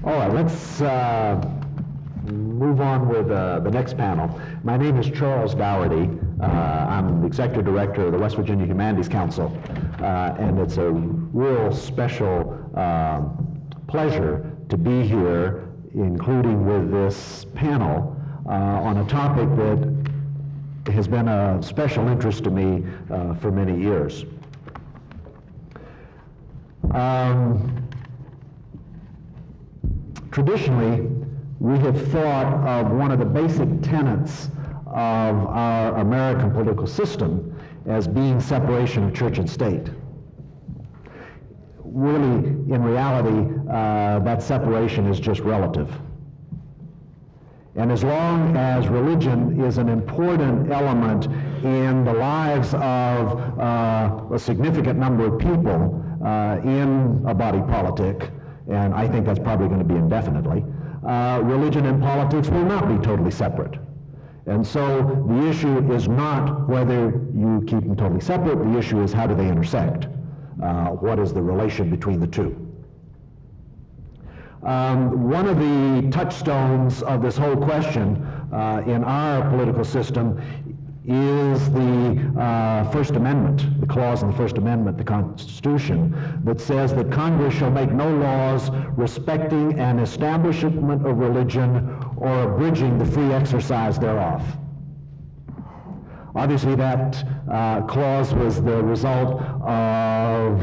All right, let's move on with the next panel. My name is Charles Dougherty. I'm the Executive Director of the West Virginia Humanities Council, and it's a real special pleasure to be here, including with this panel, on a topic that has been a special interest to me for many years. Traditionally, we have thought of one of the basic tenets of our American political system as being separation of church and state. Really, in reality, that separation is just relative. And as long as religion is an important element in the lives of a significant number of people in a body politic, and I think that's probably going to be indefinitely, religion and politics will not be totally separate. And so the issue is not whether you keep them totally separate, the issue is how do they intersect? What is the relation between the two? One of the touchstones of this whole question in our political system is the First Amendment, the clause in the First Amendment, the Constitution, that says that Congress shall make no laws respecting an establishment of religion or abridging the free exercise thereof. Obviously, that clause was the result of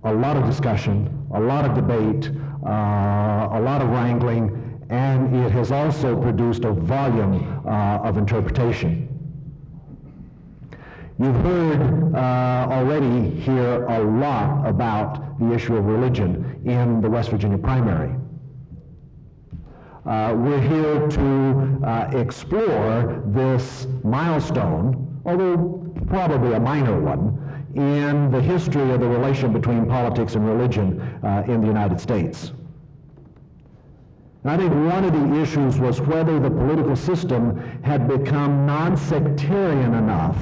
a lot of discussion, a lot of debate, a lot of wrangling, and it has also produced a volume of interpretation. You've heard already here a lot about the issue of religion in the West Virginia primary. We're here to explore this milestone, although probably a minor one, in the history of the relation between politics and religion in the United States. And I think one of the issues was whether the political system had become non-sectarian enough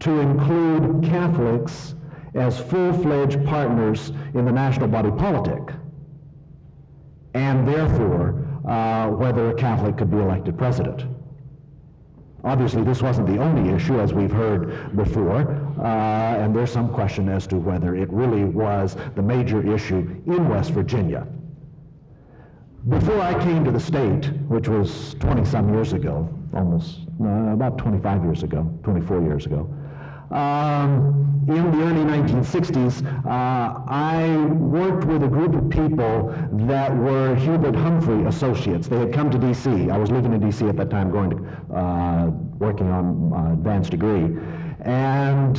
to include Catholics as full-fledged partners in the national body politic, and therefore whether a Catholic could be elected president. Obviously, this wasn't the only issue, as we've heard before, and there's some question as to whether it really was the major issue in West Virginia. Before I came to the state, which was 20-some years ago, almost about 25 years ago, 24 years ago, in the early 1960s, I worked with a group of people that were Hubert Humphrey associates. They had come to D.C. I was living in D.C. at that time, going to, working on advanced degree. And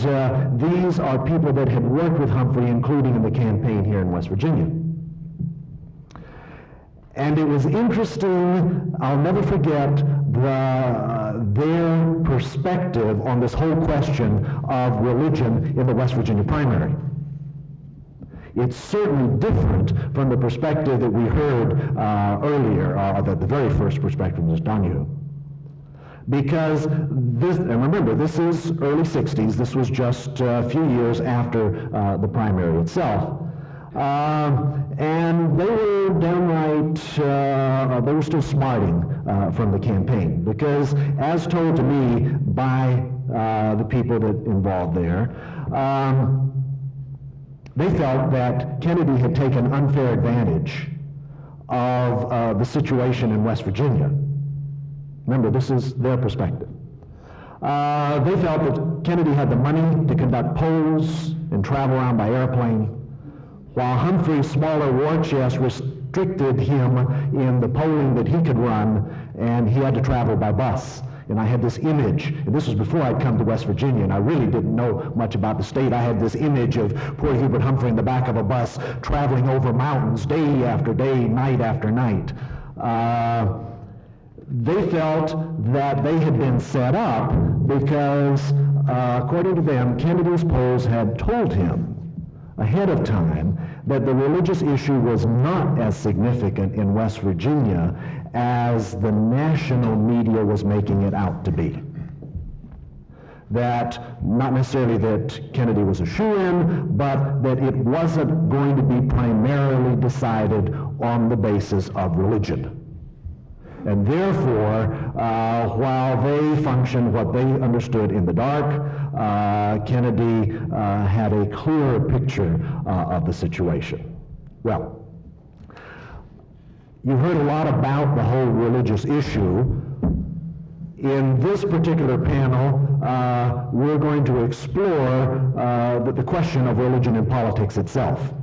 these are people that had worked with Humphrey, including in the campaign here in West Virginia. And it was interesting, I'll never forget their perspective on this whole question of religion in the West Virginia primary. It's certainly different from the perspective that we heard earlier, the very first perspective was Donahue. Because this, and remember, this is early 60s, this was just a few years after the primary itself. And they were downright, they were still smarting from the campaign, because as told to me by the people that involved there, they felt that Kennedy had taken unfair advantage of the situation in West Virginia. Remember, this is their perspective. They felt that Kennedy had the money to conduct polls and travel around by airplane, while Humphrey's smaller war chest restricted him in the polling that he could run, and he had to travel by bus. And I had this image, and this was before I'd come to West Virginia, and I really didn't know much about the state. I had this image of poor Hubert Humphrey in the back of a bus traveling over mountains day after day, night after night. They felt that they had been set up because, according to them, Kennedy's polls had told him ahead of time that the religious issue was not as significant in West Virginia as the national media was making it out to be. that not necessarily that Kennedy was a shoo-in, but that it wasn't going to be primarily decided on the basis of religion. And therefore, while they functioned what they understood in the dark, Kennedy had a clearer picture of the situation. Well, you heard a lot about the whole religious issue. In this particular panel, we're going to explore the question of religion and politics itself.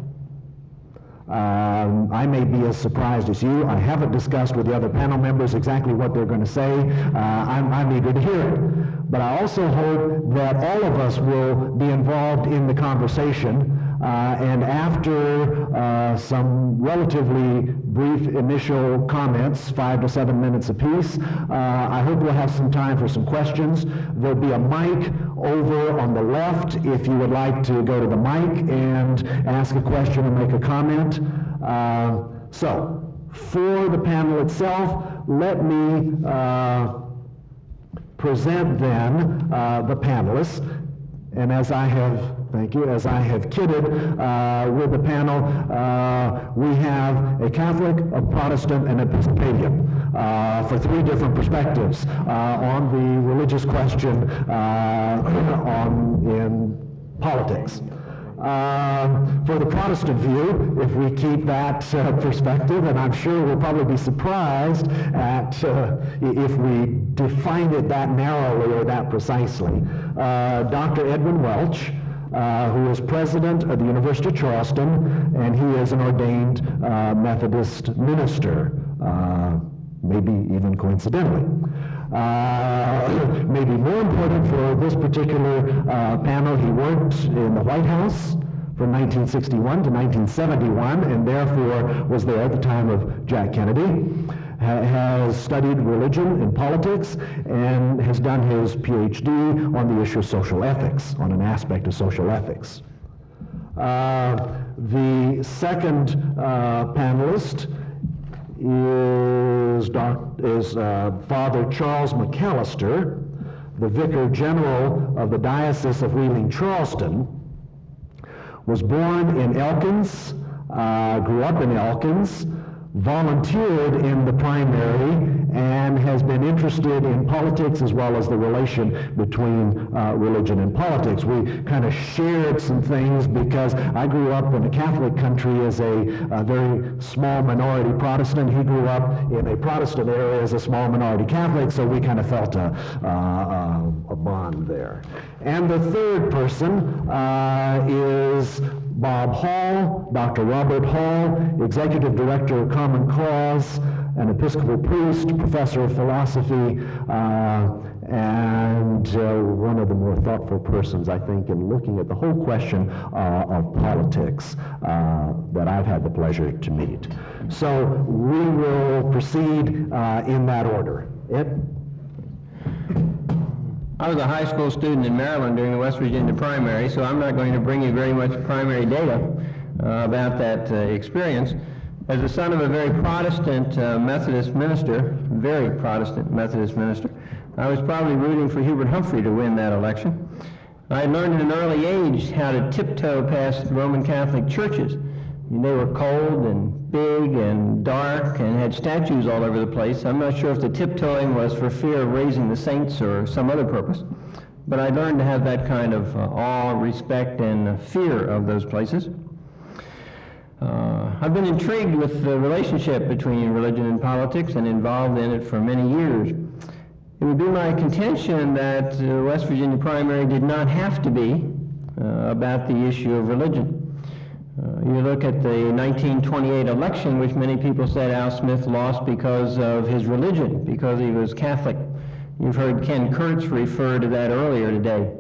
I may be as surprised as you. I haven't discussed with the other panel members exactly what they're going to say. I'm eager to hear it. But I also hope that all of us will be involved in the conversation. And after some relatively brief initial comments, 5 to 7 minutes apiece, I hope we'll have some time for some questions. There'll be a mic over on the left if you would like to go to the mic and ask a question or make a comment. So, for the panel itself, let me present then the panelists. And as I have, thank you, as I have kidded with the panel, we have a Catholic, a Protestant, and an Episcopalian for 3 different perspectives on the religious question in politics. For the Protestant view, if we keep that perspective, and I'm sure we'll probably be surprised at if we define it that narrowly or that precisely, Dr. Edwin Welch, who is president of the University of Charleston, and he is an ordained Methodist minister, maybe even coincidentally. Maybe more important for this particular panel, he worked in the White House from 1961 to 1971, and therefore was there at the time of Jack Kennedy, has studied religion and politics, and has done his PhD on the issue of social ethics, on an aspect of social ethics. The second panelist is Father Charles McAllister, the Vicar General of the Diocese of Wheeling-Charleston, was born in Elkins, grew up in Elkins, volunteered in the primary, and has been interested in politics as well as the relation between religion and politics. We kind of shared some things because I grew up in a Catholic country as a very small minority Protestant. He grew up in a Protestant area as a small minority Catholic, so we kind of felt a bond there. And the third person is Bob Hall, Dr. Robert Hall, Executive Director of Common Cause, an Episcopal priest, professor of philosophy, and one of the more thoughtful persons, I think, in looking at the whole question of politics that I've had the pleasure to meet. So we will proceed in that order. Ed? I was a high school student in Maryland during the West Virginia primary, so I'm not going to bring you very much primary data about that experience. As the son of a very Protestant Methodist minister, very Protestant Methodist minister, I was probably rooting for Hubert Humphrey to win that election. I had learned at an early age how to tiptoe past Roman Catholic churches. They were cold and big and dark and had statues all over the place. I'm not sure if the tiptoeing was for fear of raising the saints or some other purpose, but I learned to have that kind of awe, respect, and fear of those places. I've been intrigued with the relationship between religion and politics and involved in it for many years. It would be my contention that the West Virginia primary did not have to be about the issue of religion. You look at the 1928 election, which many people said Al Smith lost because of his religion, because he was Catholic. You've heard Ken Kurtz refer to that earlier today.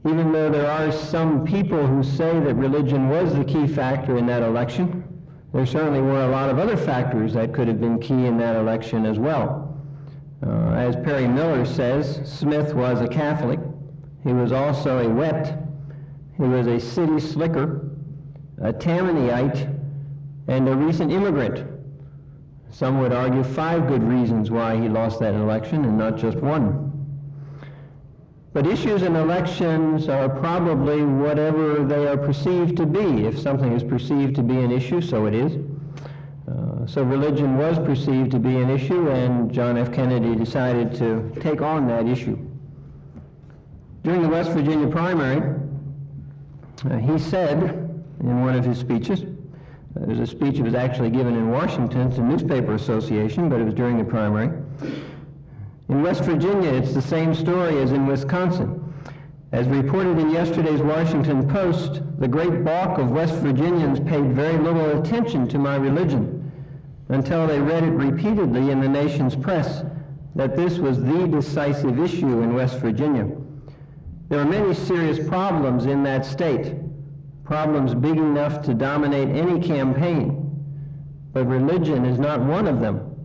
Even though there are some people who say that religion was the key factor in that election, there certainly were a lot of other factors that could have been key in that election as well. As Perry Miller says, Smith was a Catholic. He was also a wet. He was a city slicker, a Tammanyite, and a recent immigrant. Some would argue 5 good reasons why he lost that election and not just one. But issues in elections are probably whatever they are perceived to be. If something is perceived to be an issue, so it is. So religion was perceived to be an issue, and John F. Kennedy decided to take on that issue. During the West Virginia primary, he said in one of his speeches, it was a speech that was actually given in Washington to Newspaper Association, but it was during the primary. In West Virginia, it's the same story as in Wisconsin. As reported in yesterday's Washington Post, the great bulk of West Virginians paid very little attention to my religion until they read it repeatedly in the nation's press that this was the decisive issue in West Virginia. There are many serious problems in that state, problems big enough to dominate any campaign, but religion is not one of them.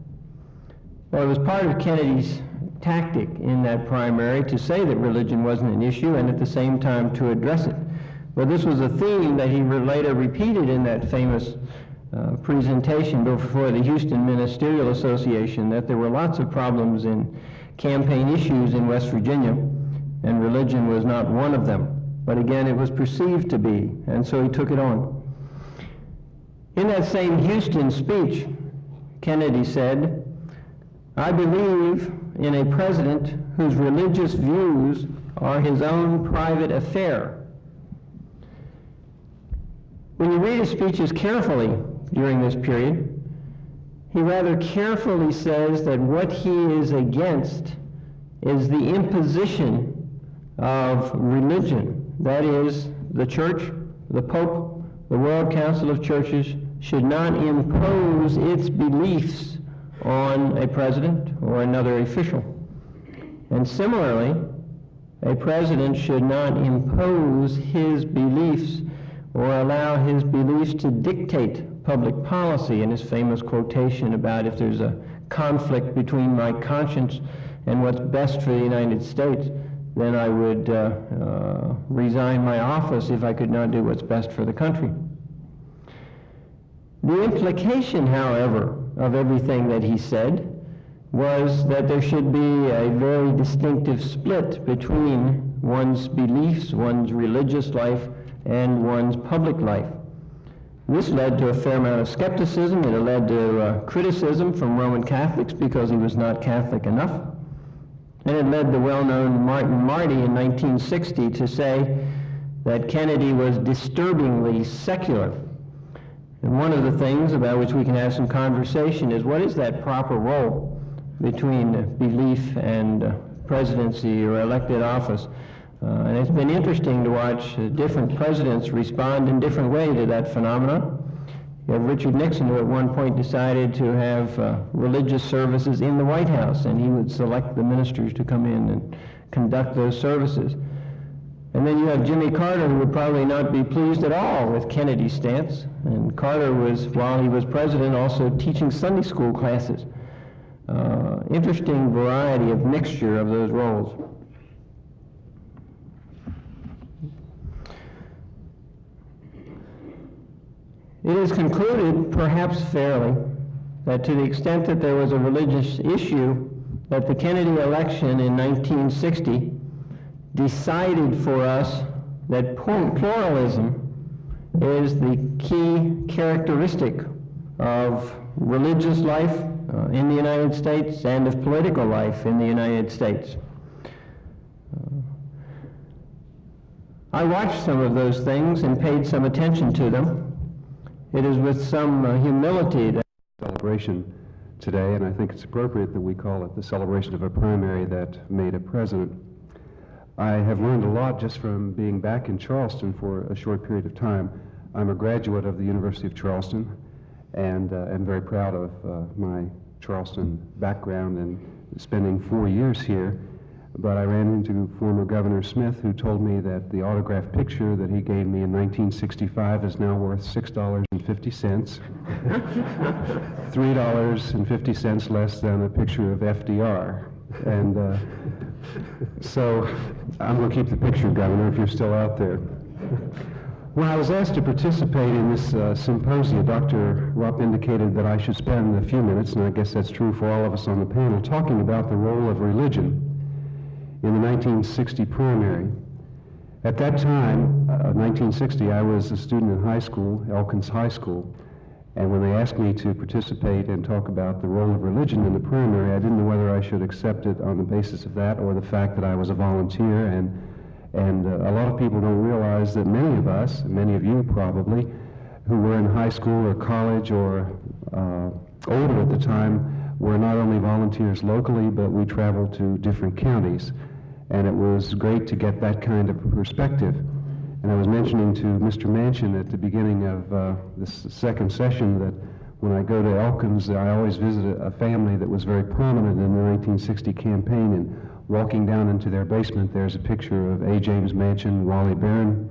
Well, it was part of Kennedy's tactic in that primary to say that religion wasn't an issue and at the same time to address it. Well, this was a theme that he later repeated in that famous presentation before the Houston Ministerial Association, that there were lots of problems in campaign issues in West Virginia, and religion was not one of them. But again, it was perceived to be, and so he took it on. In that same Houston speech, Kennedy said, "I believe in a president whose religious views are his own private affair." When you read his speeches carefully during this period, he rather carefully says that what he is against is the imposition of religion. That is, the church, the Pope, the World Council of Churches should not impose its beliefs on a president or another official. And similarly, a president should not impose his beliefs or allow his beliefs to dictate public policy, in his famous quotation about if there's a conflict between my conscience and what's best for the United States, then I would resign my office if I could not do what's best for the country. The implication, however, of everything that he said was that there should be a very distinctive split between one's beliefs, one's religious life, and one's public life. This led to a fair amount of skepticism. It led to criticism from Roman Catholics because he was not Catholic enough. And it led the well-known Martin Marty in 1960 to say that Kennedy was disturbingly secular. And one of the things about which we can have some conversation is what is that proper role between belief and presidency or elected office? And it's been interesting to watch different presidents respond in different ways to that phenomenon. You have Richard Nixon, who at one point decided to have religious services in the White House, and he would select the ministers to come in and conduct those services. And then you have Jimmy Carter, who would probably not be pleased at all with Kennedy's stance. And Carter was, while he was president, also teaching Sunday school classes. Interesting variety of mixture of those roles. It is concluded, perhaps fairly, that to the extent that there was a religious issue, that the Kennedy election in 1960 decided for us that pluralism is the key characteristic of religious life in the United States and of political life in the United States. I watched some of those things and paid some attention to them. It is with some humility that celebration today, and I think it's appropriate that we call it the celebration of a primary that made a president. I have learned a lot just from being back in Charleston for a short period of time. I'm a graduate of the University of Charleston, and am very proud of my Charleston background and spending 4 years here. But I ran into former Governor Smith, who told me that the autographed picture that he gave me in 1965 is now worth $6.50, $3.50 less than a picture of FDR. And so I'm going to keep the picture, Governor, if you're still out there. When I was asked to participate in this symposium, Dr. Rupp indicated that I should spend a few minutes, and I guess that's true for all of us on the panel, talking about the role of religion in the 1960 primary. At that time, 1960, I was a student in high school, Elkins High School, and when they asked me to participate and talk about the role of religion in the primary, I didn't know whether I should accept it on the basis of that or the fact that I was a volunteer. And a lot of people don't realize that many of us, many of you probably, who were in high school or college or older at the time, were not only volunteers locally, but we traveled to different counties. And it was great to get that kind of perspective. And I was mentioning to Mr. Manchin at the beginning of this second session that when I go to Elkins, I always visit a family that was very prominent in the 1960 campaign. And walking down into their basement, there's a picture of A. James Manchin, Wally Barron,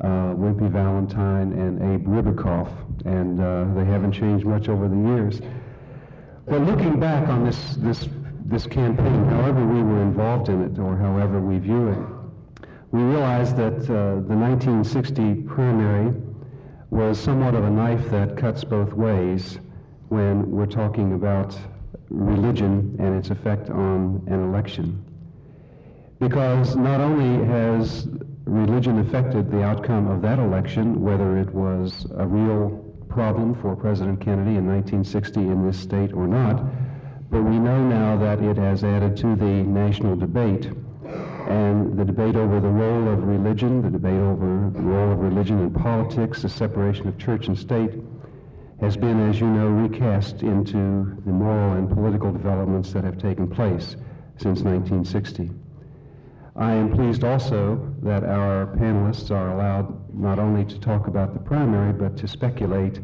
Wimpy Valentine, and Abe Ribicoff. And they haven't changed much over the years. But looking back on this campaign, however we were involved in it or however we view it, we realized that the 1960 primary was somewhat of a knife that cuts both ways when we're talking about religion and its effect on an election. Because not only has religion affected the outcome of that election, whether it was a real problem for President Kennedy in 1960 in this state or not, but we know now that it has added to the national debate. And the debate over the role of religion, the debate over the role of religion in politics, the separation of church and state, has been, as you know, recast into the moral and political developments that have taken place since 1960. I am pleased also that our panelists are allowed not only to talk about the primary, but to speculate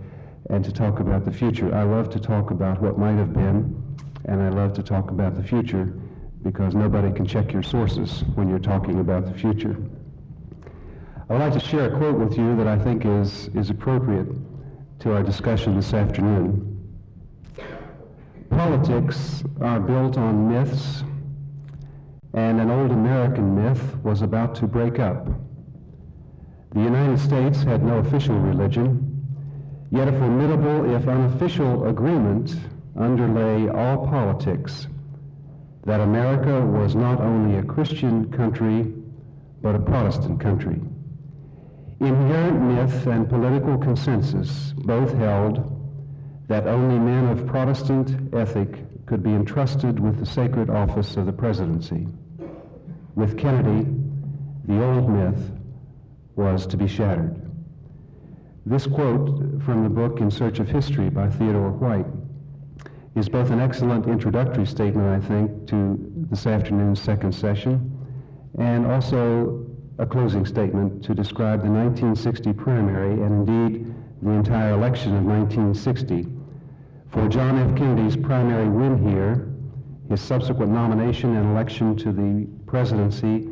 and to talk about the future. I love to talk about what might have been, and I love to talk about the future, because nobody can check your sources when you're talking about the future. I would like to share a quote with you that I think is appropriate to our discussion this afternoon. Politics are built on myths, and an old American myth was about to break up. The United States had no official religion, yet a formidable, if unofficial, agreement underlay all politics, that America was not only a Christian country, but a Protestant country. Inherent myth and political consensus both held that only men of Protestant ethic could be entrusted with the sacred office of the presidency. With Kennedy, the old myth was to be shattered. This quote from the book In Search of History by Theodore White is both an excellent introductory statement, I think, to this afternoon's second session, and also a closing statement to describe the 1960 primary, and indeed the entire election of 1960. For John F. Kennedy's primary win here, his subsequent nomination and election to the presidency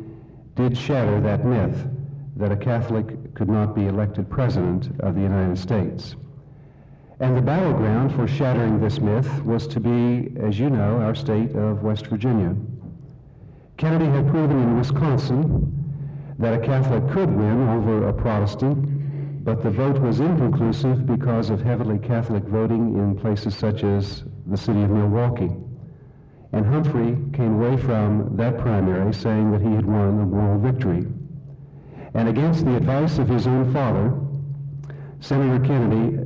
did shatter that myth that a Catholic could not be elected president of the United States. And the battleground for shattering this myth was to be, as you know, our state of West Virginia. Kennedy had proven in Wisconsin that a Catholic could win over a Protestant, but the vote was inconclusive because of heavily Catholic voting in places such as the city of Milwaukee. And Humphrey came away from that primary saying that he had won a moral victory. And against the advice of his own father, Senator Kennedy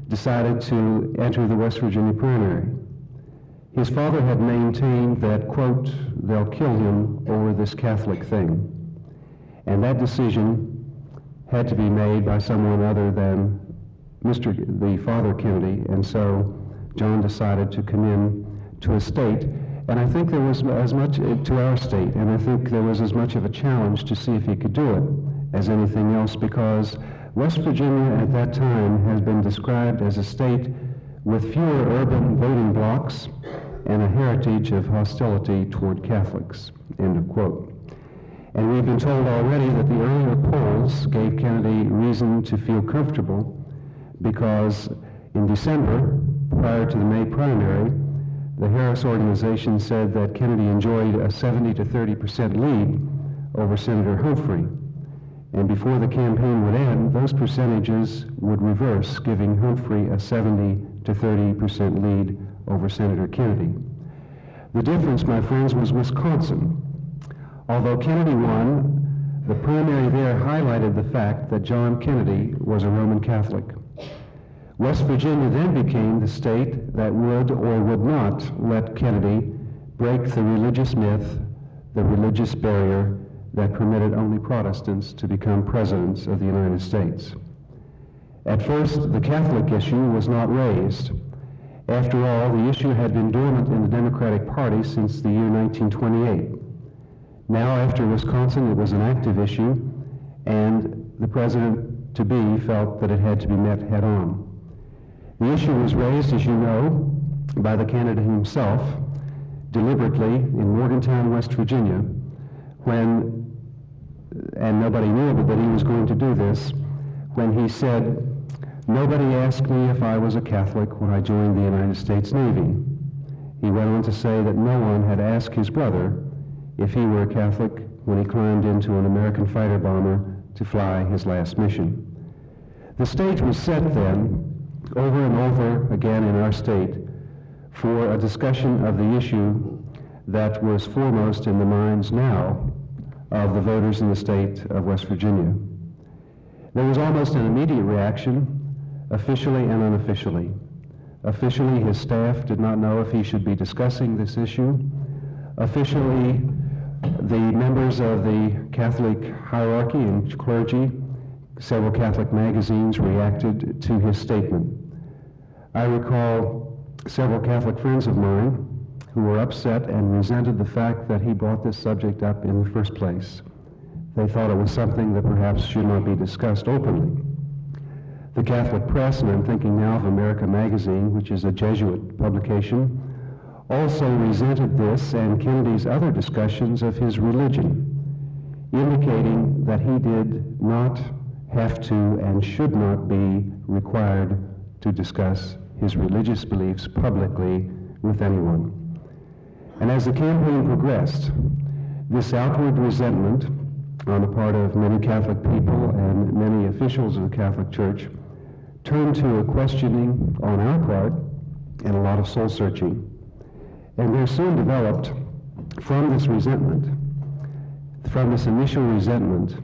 decided to enter the West Virginia primary. His father had maintained that, quote, they'll kill him over this Catholic thing. And that decision had to be made by someone other than the father Kennedy, and so John decided to come in to a state, and I think there was as much to our state, and I think there was as much of a challenge to see if he could do it as anything else, because West Virginia at that time has been described as a state with fewer urban voting blocks and a heritage of hostility toward Catholics, end of quote. And we've been told already that the earlier polls gave Kennedy reason to feel comfortable because in December, prior to the May primary, the Harris organization said that Kennedy enjoyed a 70 to 30% lead over Senator Humphrey. And before the campaign would end, those percentages would reverse, giving Humphrey a 70 to 30% lead over Senator Kennedy. The difference, my friends, was Wisconsin. Although Kennedy won, the primary there highlighted the fact that John Kennedy was a Roman Catholic. West Virginia then became the state that would or would not let Kennedy break the religious myth, the religious barrier that permitted only Protestants to become presidents of the United States. At first, the Catholic issue was not raised. After all, the issue had been dormant in the Democratic Party since the year 1928. Now, after Wisconsin, it was an active issue, and the president-to-be felt that it had to be met head-on. The issue was raised, as you know, by the candidate himself, deliberately in Morgantown, West Virginia, when, and nobody knew that he was going to do this, when he said, "Nobody asked me if I was a Catholic when I joined the United States Navy." He went on to say that no one had asked his brother if he were a Catholic when he climbed into an American fighter bomber to fly his last mission. The stage was set then, over and over again in our state, for a discussion of the issue that was foremost in the minds now of the voters in the state of West Virginia. There was almost an immediate reaction, officially and unofficially. Officially, his staff did not know if he should be discussing this issue. Officially, the members of the Catholic hierarchy and clergy, several Catholic magazines reacted to his statement. I recall several Catholic friends of mine who were upset and resented the fact that he brought this subject up in the first place. They thought it was something that perhaps should not be discussed openly. The Catholic press, and I'm thinking now of America Magazine, which is a Jesuit publication, also resented this and Kennedy's other discussions of his religion, indicating that he did not have to and should not be required to discuss his religious beliefs publicly with anyone. And as the campaign progressed, this outward resentment on the part of many Catholic people and many officials of the Catholic Church turned to a questioning on our part and a lot of soul searching. And there soon developed from this resentment, from this initial resentment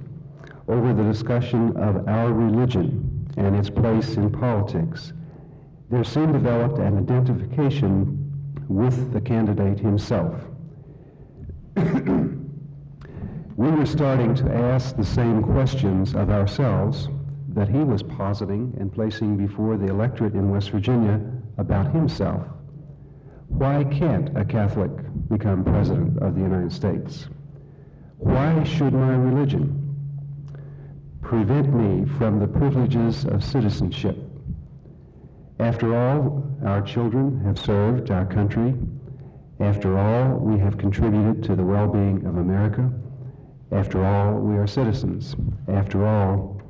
over the discussion of our religion and its place in politics, there soon developed an identification with the candidate himself. We were starting to ask the same questions of ourselves that he was positing and placing before the electorate in West Virginia about himself. Why can't a Catholic become president of the United States? Why should my religion prevent me from the privileges of citizenship? After all, our children have served our country. After all, we have contributed to the well-being of America. After all, we are citizens. After all,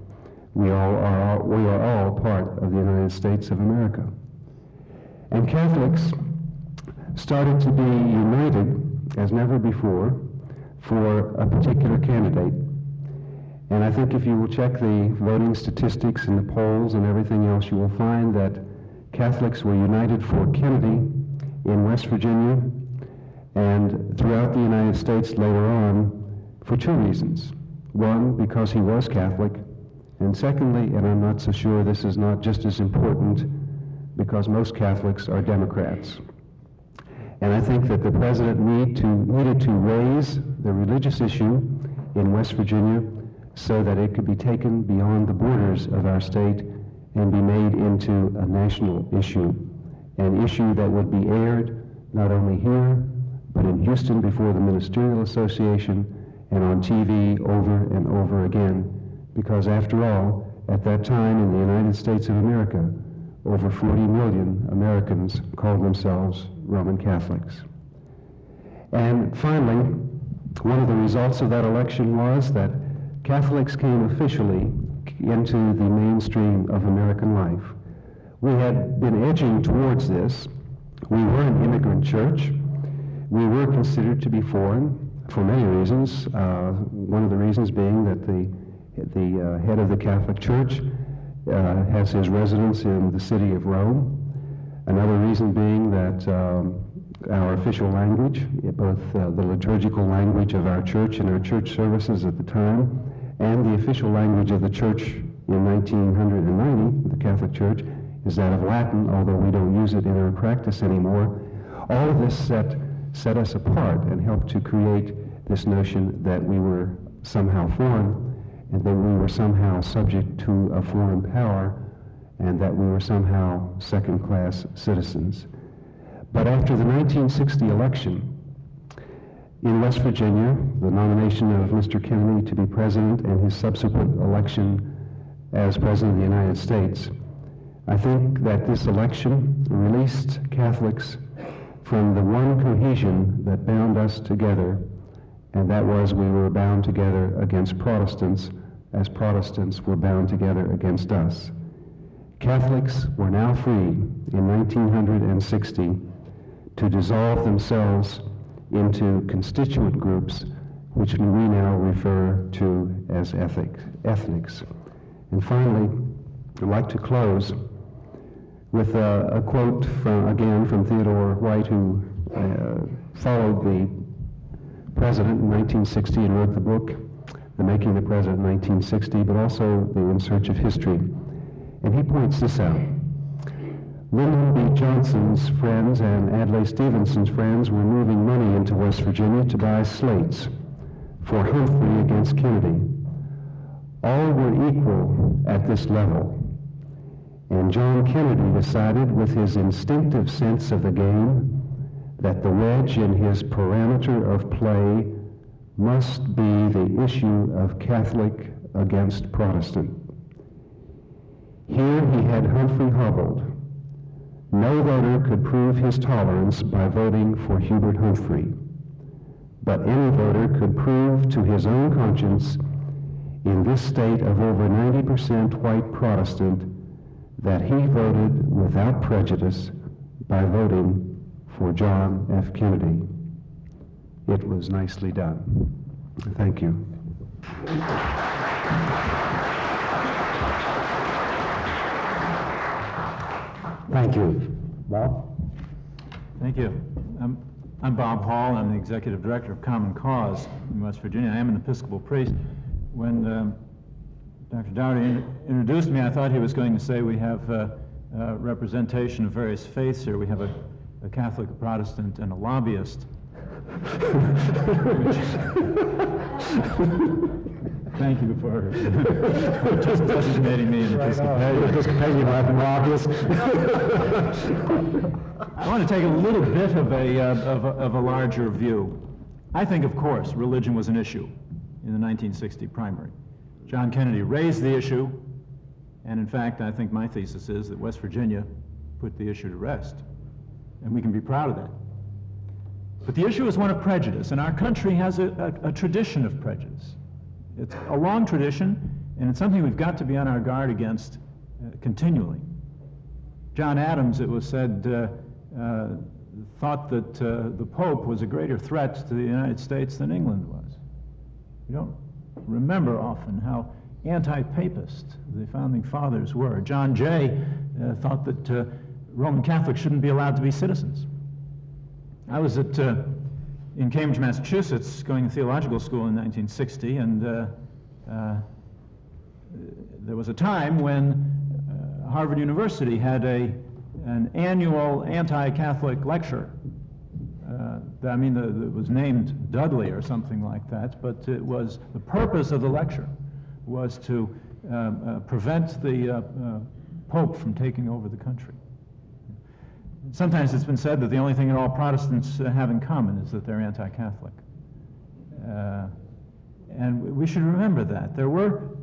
we are all part of the United States of America. And Catholics started to be united as never before for a particular candidate. And I think if you will check the voting statistics and the polls and everything else, you will find that Catholics were united for Kennedy in West Virginia and throughout the United States later on for two reasons. One, because he was Catholic, and secondly, and I'm not so sure this is not just as important, because most Catholics are Democrats. And I think that the president needed to raise the religious issue in West Virginia so that it could be taken beyond the borders of our state and be made into a national issue, an issue that would be aired not only here, but in Houston before the Ministerial Association and on TV over and over again, because after all, at that time in the United States of America, over 40 million Americans called themselves Roman Catholics. And finally, one of the results of that election was that Catholics came officially into the mainstream of American life. We had been edging towards this. We were an immigrant church. We were considered to be foreign for many reasons. One of the reasons being that the head of the Catholic Church has his residence in the city of Rome. Another reason being that our official language, both the liturgical language of our church and our church services at the time, and the official language of the church in 1990, the Catholic Church, is that of Latin, although we don't use it in our practice anymore. All of this set us apart and helped to create this notion that we were somehow foreign, and that we were somehow subject to a foreign power, and that we were somehow second-class citizens. But after the 1960 election in West Virginia, the nomination of Mr. Kennedy to be president and his subsequent election as president of the United States, I think that this election released Catholics from the one cohesion that bound us together, and that was we were bound together against Protestants as Protestants were bound together against us. Catholics were now free in 1960 to dissolve themselves into constituent groups which we now refer to as ethnics. And finally, I'd like to close with a quote again from Theodore White, who followed the president in 1960 and wrote the book, The Making of the President in 1960, but also the In Search of History. And he points this out. Lyndon B. Johnson's friends and Adlai Stevenson's friends were moving money into West Virginia to buy slates for Humphrey against Kennedy. All were equal at this level. And John Kennedy decided, with his instinctive sense of the game, that the wedge in his parameter of play must be the issue of Catholic against Protestant. Here he had Humphrey hobbled. No voter could prove his tolerance by voting for Hubert Humphrey, but any voter could prove to his own conscience, in this state of over 90% white Protestant, that he voted without prejudice by voting for John F. Kennedy. It was nicely done. Thank you. Thank you. Bob? Thank you. I'm Bob Hall. I'm the Executive Director of Common Cause in West Virginia. I am an Episcopal priest. When Dr. Dougherty introduced me, I thought he was going to say we have representation of various faiths here. We have a Catholic, a Protestant, and a lobbyist. Thank you for just designating me an Episcopalian lobbyist. I want to take a little bit of a larger view. I think, of course, religion was an issue in the 1960 primary. John Kennedy raised the issue, and in fact, I think my thesis is that West Virginia put the issue to rest, and we can be proud of that. But the issue is one of prejudice, and our country has a tradition of prejudice. It's a long tradition, and it's something we've got to be on our guard against continually. John Adams, it was said, thought that the Pope was a greater threat to the United States than England was. We don't remember often how anti-papist the Founding Fathers were. John Jay thought that Roman Catholics shouldn't be allowed to be citizens. I was in Cambridge, Massachusetts, going to theological school in 1960, and there was a time when Harvard University had an annual anti-Catholic lecture. It was named Dudley or something like that, but it was, the purpose of the lecture was to prevent the Pope from taking over the country. Sometimes it's been said that the only thing that all Protestants have in common is that they're anti-Catholic. And we should remember that. There were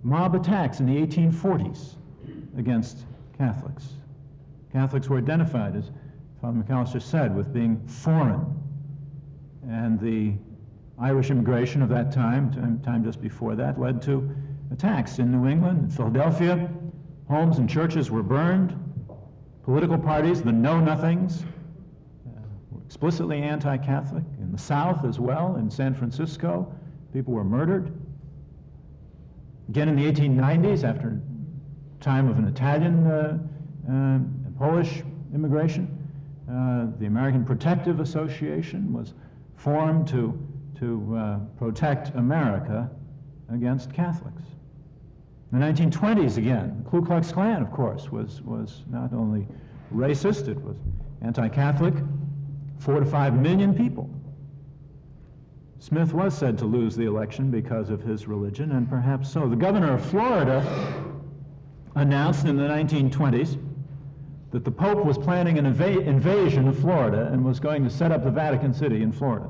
mob attacks in the 1840s against Catholics. Catholics were identified, as Father McAllister said, with being foreign. And the Irish immigration of that time just before that, led to attacks in New England, in Philadelphia. Homes and churches were burned. Political parties, the Know-Nothings, were explicitly anti-Catholic. In the South as well, in San Francisco, people were murdered. Again in the 1890s, after a time of an Italian and Polish immigration, The American Protective Association was formed to protect America against Catholics. In the 1920s, again, the Ku Klux Klan, of course, was not only racist, it was anti-Catholic, 4 to 5 million people. Smith was said to lose the election because of his religion, and perhaps so. The governor of Florida announced in the 1920s that the Pope was planning an invasion of Florida and was going to set up the Vatican City in Florida.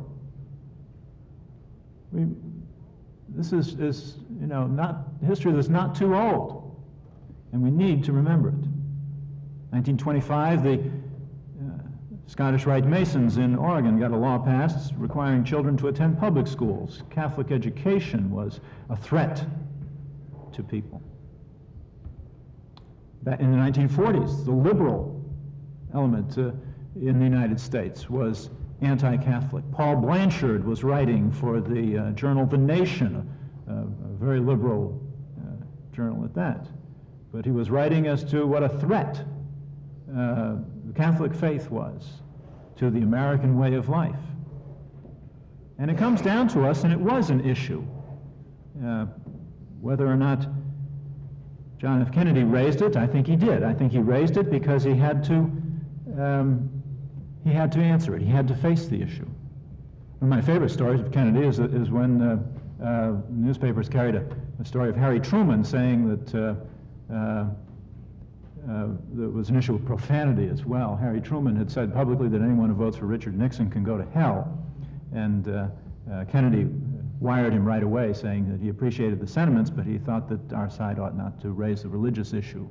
This is you know, not history that's not too old, and we need to remember it. 1925, the Scottish Rite Masons in Oregon got a law passed requiring children to attend public schools. Catholic education was a threat to people. In the 1940s, the liberal element in the United States was anti-Catholic. Paul Blanchard was writing for the journal The Nation, a very liberal journal at that. But he was writing as to what a threat the Catholic faith was to the American way of life. And it comes down to us, and it was an issue, whether or not John F. Kennedy raised it. I think he did. I think he raised it because he had to answer it. He had to face the issue. One of my favorite stories of Kennedy is when newspapers carried a story of Harry Truman saying that there was an issue of profanity as well. Harry Truman had said publicly that anyone who votes for Richard Nixon can go to hell, and Kennedy wired him right away, saying that he appreciated the sentiments, but he thought that our side ought not to raise the religious issue.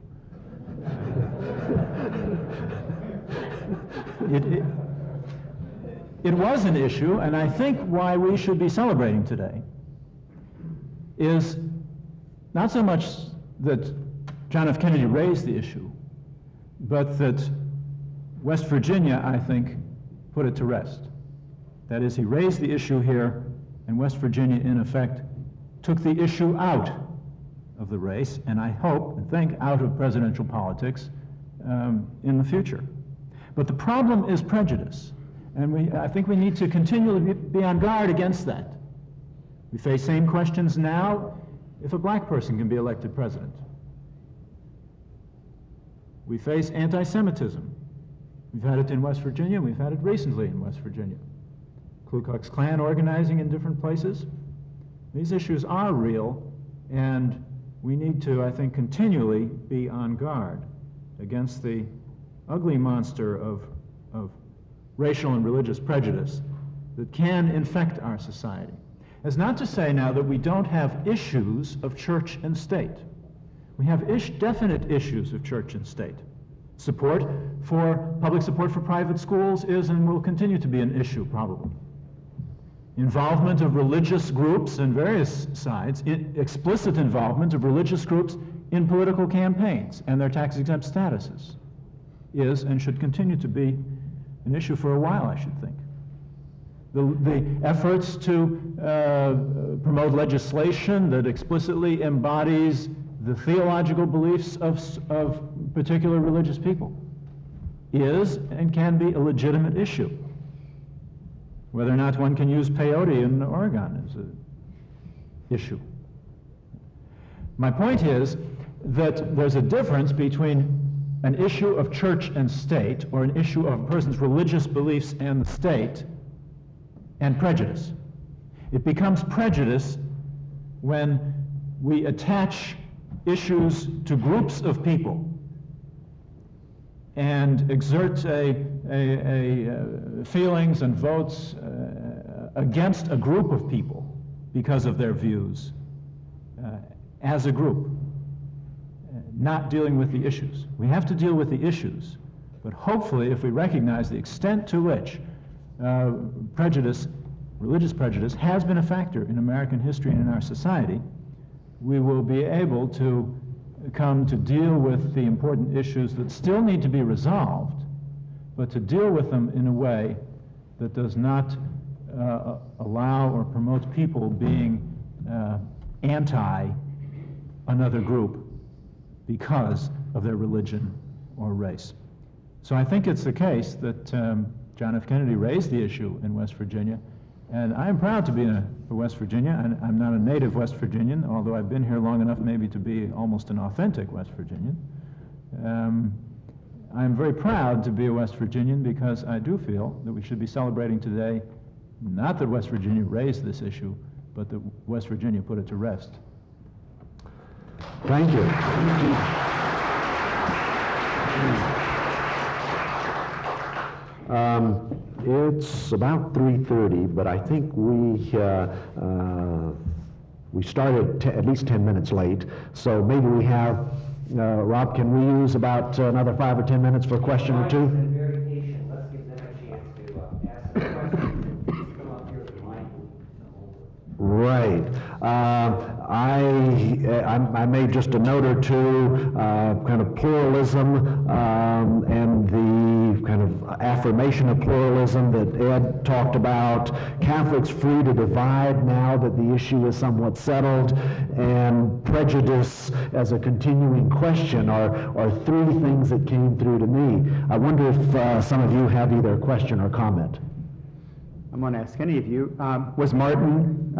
It was an issue, and I think why we should be celebrating today is not so much that John F. Kennedy raised the issue, but that West Virginia, I think, put it to rest. That is, he raised the issue here, and West Virginia, in effect, took the issue out of the race, and I hope and think out of presidential politics in the future. But the problem is prejudice, and I think we need to continually be on guard against that. We face same questions now if a black person can be elected president. We face anti-Semitism. We've had it in West Virginia, we've had it recently in West Virginia. Ku Klux Klan organizing in different places. These issues are real, and we need to, I think, continually be on guard against the ugly monster of racial and religious prejudice that can infect our society. It's not to say now that we don't have issues of church and state. We have definite issues of church and state. Public support for private schools is and will continue to be an issue, probably. Involvement of religious groups and various sides, explicit involvement of religious groups in political campaigns and their tax-exempt statuses is and should continue to be an issue for a while, I should think. The efforts to promote legislation that explicitly embodies the theological beliefs of particular religious people is and can be a legitimate issue. Whether or not one can use peyote in Oregon is an issue. My point is that there's a difference between an issue of church and state, or an issue of a person's religious beliefs and the state, and prejudice. It becomes prejudice when we attach issues to groups of people and exert feelings and votes against a group of people because of their views as a group, not dealing with the issues. We have to deal with the issues, but hopefully if we recognize the extent to which prejudice, religious prejudice, has been a factor in American history and in our society, we will be able to come to deal with the important issues that still need to be resolved, but to deal with them in a way that does not allow or promote people being anti another group because of their religion or race. So I think it's the case that John F. Kennedy raised the issue in West Virginia, and I am proud to be a West Virginia. I'm not a native West Virginian, although I've been here long enough maybe to be almost an authentic West Virginian. I'm very proud to be a West Virginian because I do feel that we should be celebrating today, not that West Virginia raised this issue, but that West Virginia put it to rest. Thank you. It's about 3:30, but I think we started at least 10 minutes late, so maybe we have, Rob, can we use about another 5 or 10 minutes for a question or two? Been very patient. Let's give them a chance to ask the questions. Please come up here with the mic. Right. I made just a note or two, kind of pluralism and the kind of affirmation of pluralism that Ed talked about, Catholics free to divide now that the issue is somewhat settled, and prejudice as a continuing question are three things that came through to me. I wonder if some of you have either a question or comment. I'm going to ask any of you, was Martin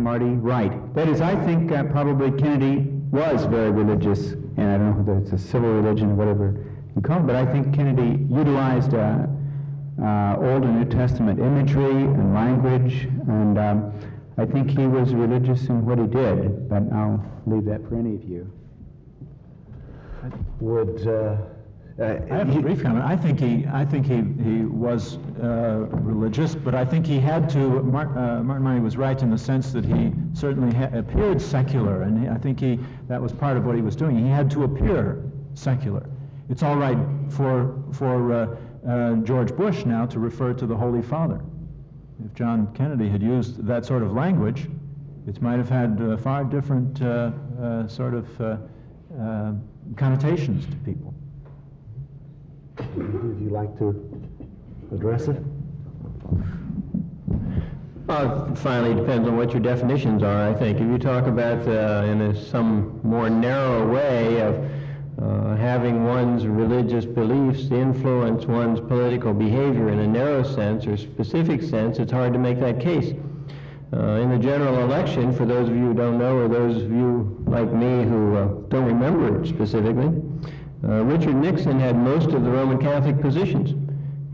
Marty right? That is, I think probably Kennedy was very religious, and I don't know whether it's a civil religion or whatever you call it, but I think Kennedy utilized Old and New Testament imagery and language, and I think he was religious in what he did, but I'll leave that for any of you. Would I have a brief comment. I think he was religious, but I think he had to. Martin Marty was right in the sense that he certainly appeared secular, and I think that was part of what he was doing. He had to appear secular. It's all right for George Bush now to refer to the Holy Father. If John Kennedy had used that sort of language, it might have had far different sort of connotations to people. Would you like to address it? Finally, it depends on what your definitions are, I think. If you talk about in some more narrow way of having one's religious beliefs influence one's political behavior in a narrow sense or specific sense, it's hard to make that case. In the general election, for those of you who don't know, or those of you like me who don't remember it specifically, Richard Nixon had most of the Roman Catholic positions.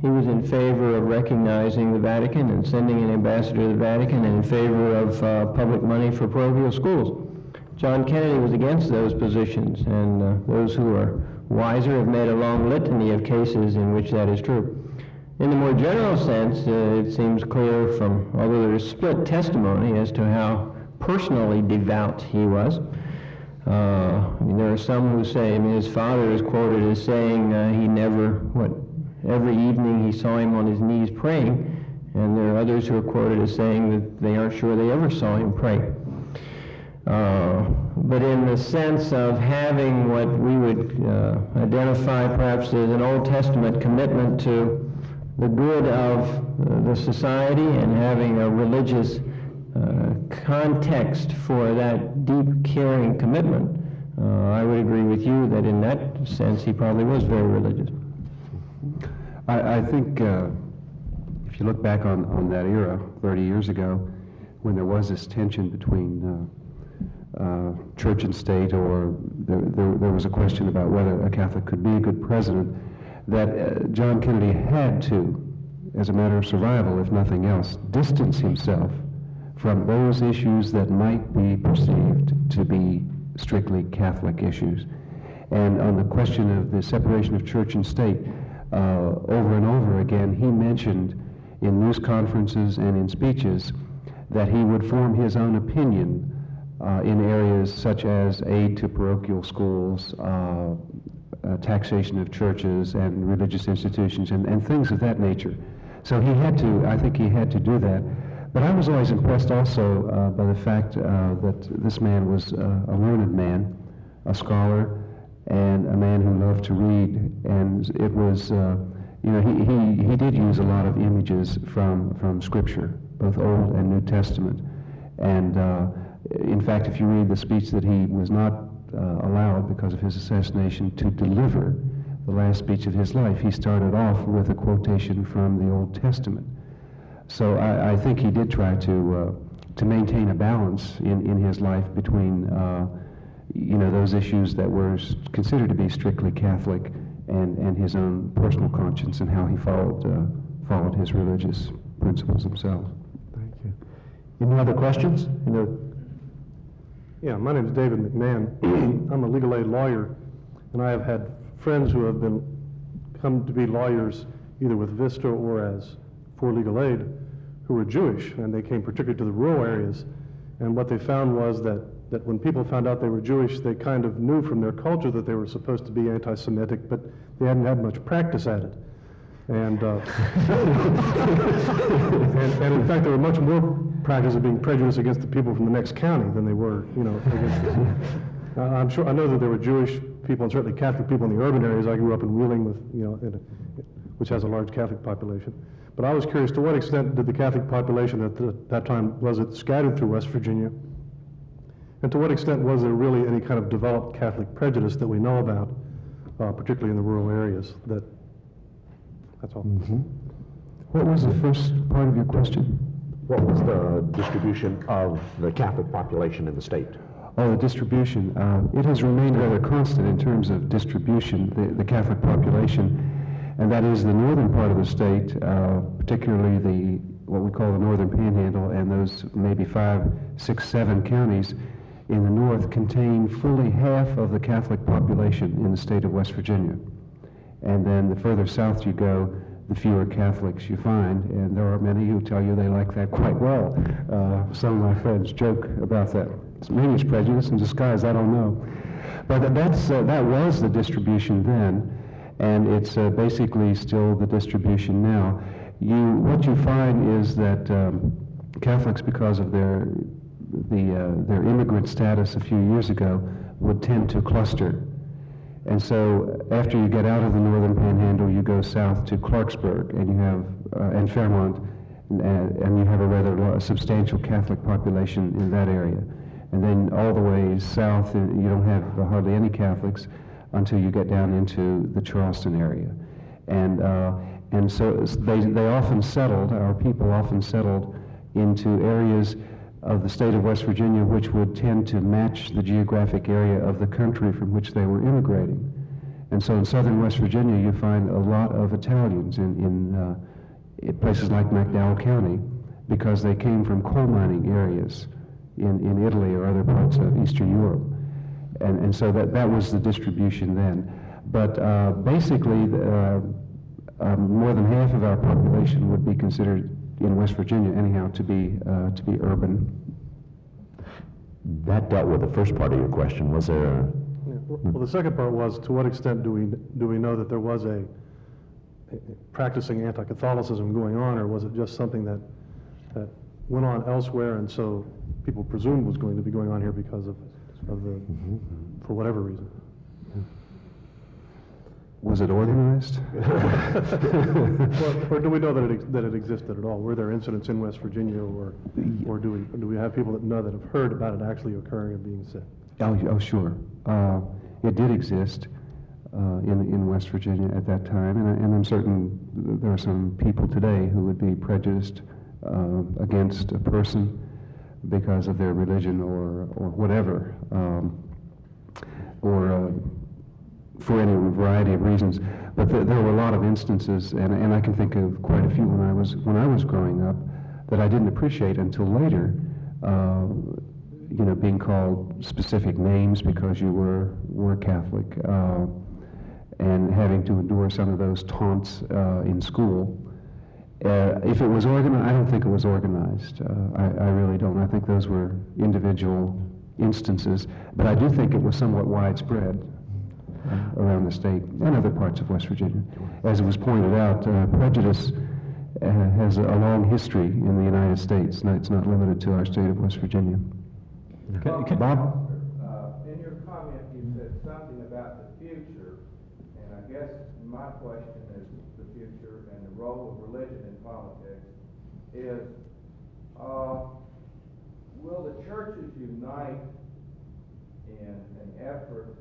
He was in favor of recognizing the Vatican and sending an ambassador to the Vatican, and in favor of public money for parochial schools. John Kennedy was against those positions, and those who are wiser have made a long litany of cases in which that is true. In the more general sense, it seems clear from, although there is split testimony as to how personally devout he was. There are some who say, his father is quoted as saying he never, every evening he saw him on his knees praying, and there are others who are quoted as saying that they aren't sure they ever saw him pray. But in the sense of having what we would identify perhaps as an Old Testament commitment to the good of the society and having a religious context for that deep, caring commitment, I would agree with you that in that sense he probably was very religious. I think if you look back on that era, 30 years ago, when there was this tension between church and state, or there was a question about whether a Catholic could be a good president, that John Kennedy had to, as a matter of survival, if nothing else, distance himself from those issues that might be perceived to be strictly Catholic issues. And on the question of the separation of church and state, over and over again, he mentioned in news conferences and in speeches that he would form his own opinion in areas such as aid to parochial schools, taxation of churches and religious institutions, and things of that nature. So he had to, I think he had to do that. But I was always impressed also by the fact that this man was a learned man, a scholar, and a man who loved to read. And it was, he did use a lot of images from Scripture, both Old and New Testament. And in fact, if you read the speech that he was not allowed because of his assassination to deliver, the last speech of his life, he started off with a quotation from the Old Testament. So I think he did try to maintain a balance in his life between those issues that were considered to be strictly Catholic and his own personal conscience and how he followed his religious principles himself. Thank you. Any other questions? Yeah, my name is David McMahon. I'm a legal aid lawyer, and I have had friends who have come to be lawyers either with VISTA or as for legal aid who were Jewish, and they came particularly to the rural areas. And what they found was that when people found out they were Jewish, they kind of knew from their culture that they were supposed to be anti-Semitic, but they hadn't had much practice at it. And, and in fact, there were much more practice of being prejudiced against the people from the next county than they were, against I know that there were Jewish people and certainly Catholic people in the urban areas. I grew up in Wheeling, which has a large Catholic population. But I was curious, to what extent did the Catholic population at that time, was it scattered through West Virginia? And to what extent was there really any kind of developed Catholic prejudice that we know about, particularly in the rural areas? That's all. Mm-hmm. What was the first part of your question? What was the distribution of the Catholic population in the state? Oh, the distribution. It has remained rather constant in terms of distribution, the Catholic population, and that is the northern part of the state, particularly what we call the northern panhandle, and those maybe 5, 6, 7 counties in the north contain fully half of the Catholic population in the state of West Virginia. And then the further south you go, the fewer Catholics you find, and there are many who tell you they like that quite well. Some of my friends joke about that. Maybe it's prejudice in disguise, I don't know. But that was the distribution then, and it's basically still the distribution now. What you find is that Catholics, because of their immigrant status a few years ago, would tend to cluster. And so after you get out of the northern panhandle, you go south to Clarksburg and Fairmont, and you have a rather substantial Catholic population in that area. And then all the way south, you don't have hardly any Catholics until you get down into the Charleston area. And so they often settled, our people often settled into areas of the state of West Virginia which would tend to match the geographic area of the country from which they were immigrating. And so in southern West Virginia you find a lot of Italians in places like McDowell County because they came from coal mining areas in Italy or other parts of Eastern Europe. And so that was the distribution then. But basically more than half of our population would be considered in West Virginia anyhow to be urban. That dealt with the first part of your question. Was there? Well, the second part was, to what extent do we know that there was a practicing anti-Catholicism going on, or was it just something that went on elsewhere, and so people presumed was going to be going on here because of for whatever reason? Was it organized? Or do we know that it existed at all? Were there incidents in West Virginia, or do we have people that know that have heard about it actually occurring and being said? Oh, sure. It did exist in West Virginia at that time, and I'm certain there are some people today who would be prejudiced against a person because of their religion or whatever, or for any variety of reasons. But there were a lot of instances, and I can think of quite a few when I was growing up, that I didn't appreciate until later. Being called specific names because you were Catholic, and having to endure some of those taunts in school. If it was organized, I don't think it was organized. I really don't. I think those were individual instances, but I do think it was somewhat widespread around the state and other parts of West Virginia. As it was pointed out, prejudice has a long history in the United States. It's not limited to our state of West Virginia. Bob? In your comment, you said something about the future, and I guess my question is the future and the role of religion in politics is, will the churches unite in an effort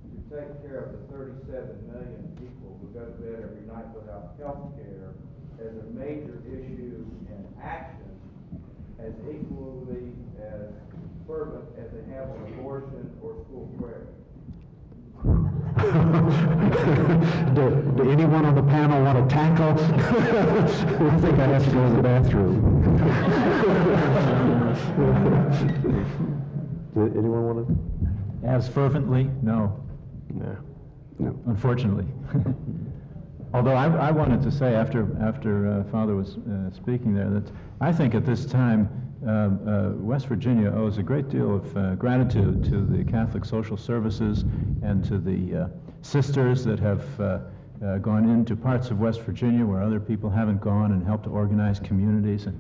to take care of the 37 million people who go to bed every night without health care as a major issue in action as equally as fervent as they have on abortion or school prayer? Do anyone on the panel want to tackle? I think I have to go to the bathroom. Does anyone want to? As fervently? No. No. Unfortunately. Although I wanted to say, after Father was speaking there, that I think at this time West Virginia owes a great deal of gratitude to the Catholic Social Services and to the sisters that have gone into parts of West Virginia where other people haven't gone and helped to organize communities, and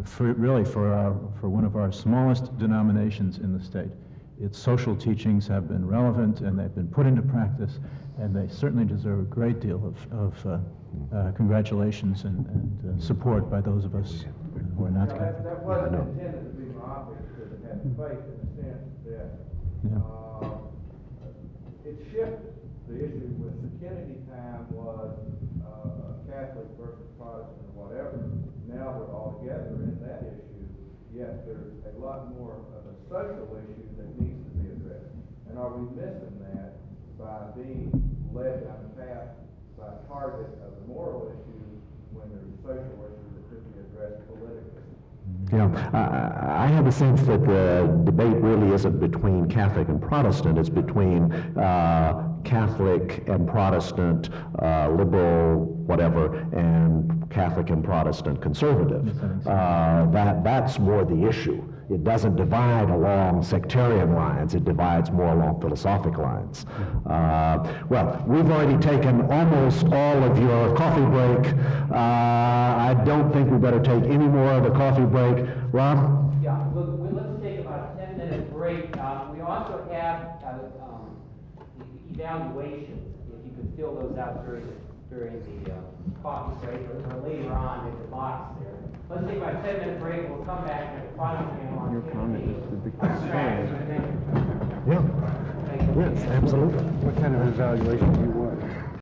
for one of our smallest denominations in the state. Its social teachings have been relevant and they've been put into practice, and they certainly deserve a great deal of congratulations and support by those of us who are not Catholic. That wasn't intended to be myopic, because it had faith in the sense that it shifted. The issue with the Kennedy time was Catholic versus Protestant or whatever. Now we're all together in that issue, yet there's a lot more of a social issue that needs to be addressed. And are we missing that by being led down the path by target of the moral issue when there's a social issue that could be addressed politically? Yeah, I have the sense that the debate really isn't between Catholic and Protestant. It's between Catholic and Protestant, liberal, whatever, and Catholic and Protestant conservative. That's more the issue. It doesn't divide along sectarian lines. It divides more along philosophic lines. Well, we've already taken almost all of your coffee break. I don't think we better take any more of a coffee break. Rob? Yeah, let's take about a 10-minute break. We also have evaluations, if you could fill those out during the coffee break or later on in the box there. Let's take about a 10-minute break. We'll come back and have a final panel on Yeah. Yes, absolutely. What kind of evaluation do you want?